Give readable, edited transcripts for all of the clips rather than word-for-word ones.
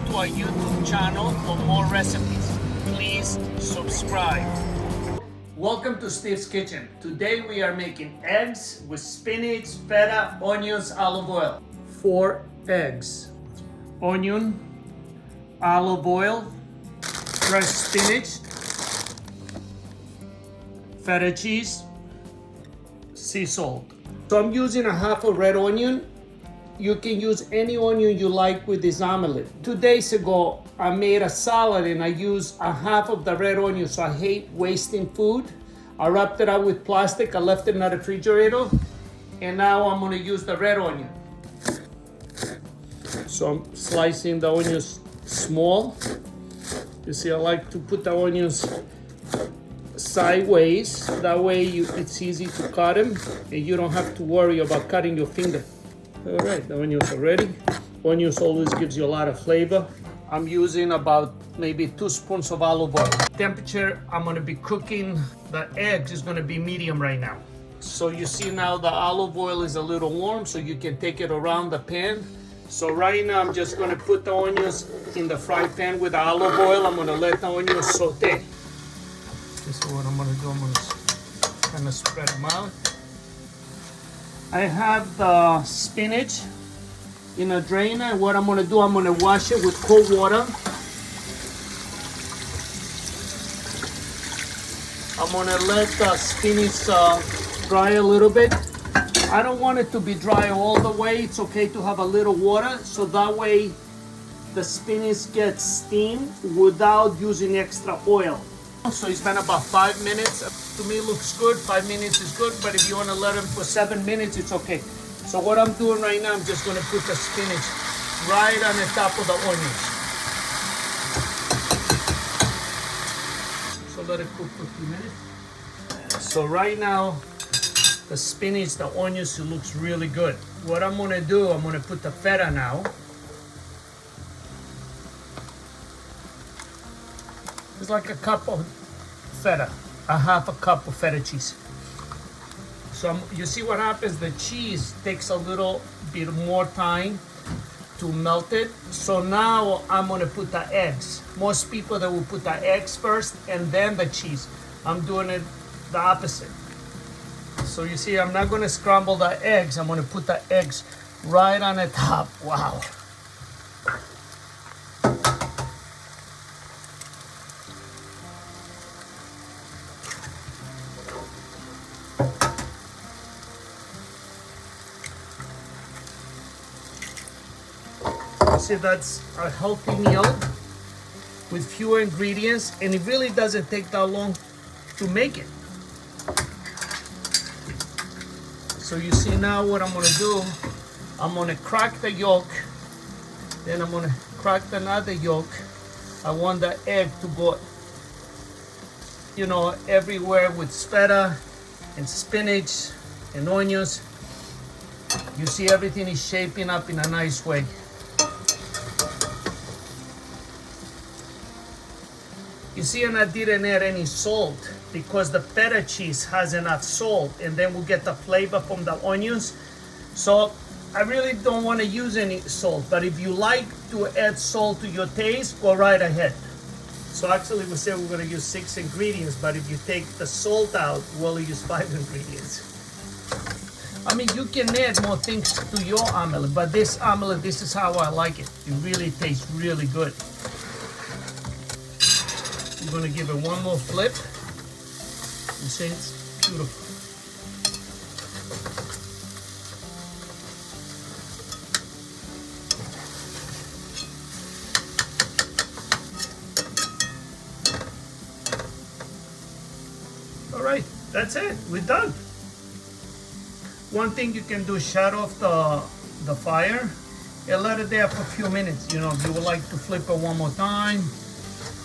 to our YouTube channel for more recipes. Please subscribe. Welcome to Steve's Kitchen. Today we are making eggs with spinach, feta, onions, olive oil. 4 eggs, onion, olive oil, fresh spinach, feta cheese, sea salt. So I'm using a half a red onion. You can use any onion you like with this omelet. 2 days ago, I made a salad and I used a half of the red onion, so I hate wasting food. I wrapped it up with plastic, I left it in the refrigerator, and now I'm gonna use the red onion. So I'm slicing the onions small. You see, I like to put the onions sideways. That way it's easy to cut them and you don't have to worry about cutting your finger. All right, the onions are ready. Onions always gives you a lot of flavor. I'm using about maybe 2 spoons of olive oil. Temperature I'm gonna be cooking the eggs is gonna be medium right now. So you see now the olive oil is a little warm, so you can take it around the pan. So right now I'm just gonna put the onions in the fry pan with the olive oil. I'm gonna let the onions saute. This is what I'm gonna do. I'm gonna kind of spread them out. I have the spinach in a drainer. What I'm gonna do, I'm gonna wash it with cold water. I'm gonna let the spinach dry a little bit. I don't want it to be dry all the way. It's okay to have a little water, so that way the spinach gets steamed without using extra oil. So it's been about 5 minutes. To me, it looks good. 5 minutes is good, but if you want to let them for 7 minutes, it's okay. So what I'm doing right now, I'm just going to put the spinach right on the top of the onions. So let it cook for a few minutes. So right now, the spinach, the onions, it looks really good. What I'm going to do, I'm going to put the feta now. It's like a cup of feta, a half a cup of feta cheese. So you see what happens, the cheese takes a little bit more time to melt it. So now I'm gonna put the eggs. Most people, they will put the eggs first and then the cheese. I'm doing it the opposite. So you see, I'm not gonna scramble the eggs. I'm gonna put the eggs right on the top. Wow. See, that's a healthy meal with fewer ingredients, and it really doesn't take that long to make it. So you see now what I'm gonna do, I'm gonna crack the yolk, then I'm gonna crack another yolk. I want the egg to go, you know, everywhere with feta and spinach and onions. You see everything is shaping up in a nice way. You see, and I didn't add any salt because the feta cheese has enough salt, and then we'll get the flavor from the onions. So I really don't want to use any salt, but if you like to add salt to your taste, go right ahead. So actually we said we're going to use 6 ingredients, but if you take the salt out, we'll use 5 ingredients. I mean, you can add more things to your omelet, but this omelet, this is how I like it. It really tastes really good. I'm going to give it one more flip. You see, it's beautiful. All right, that's it. We're done. One thing you can do is shut off the fire and let it there for a few minutes. You know, if you would like to flip it one more time,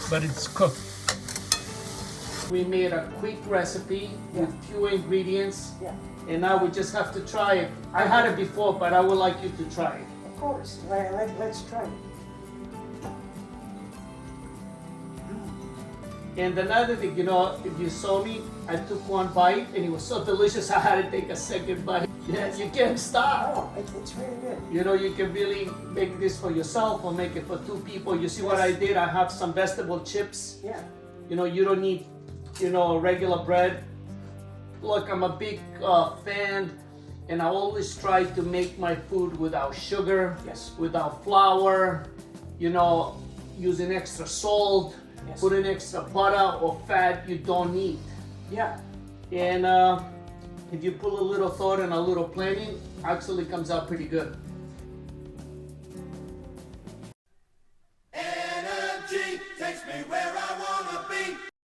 but it's cooked. We made a quick recipe with few ingredients, and now we just have to try it. I had it before, but I would like you to try it. Of course, let's try it. And another thing, you know, if you saw me, I took one bite and it was so delicious I had to take a second bite. Yeah, you can't stop. Oh, it's really good. You know, you can really make this for yourself or make it for two people. You see what I did? I have some vegetable chips. Yeah. You know, you don't need, you know, regular bread. Look, I'm a big fan, and I always try to make my food without sugar, Yes. without flour, you know, using extra salt, Yes. putting extra butter or fat you don't need. Yeah. And if you put a little thought and a little planning, actually comes out pretty good.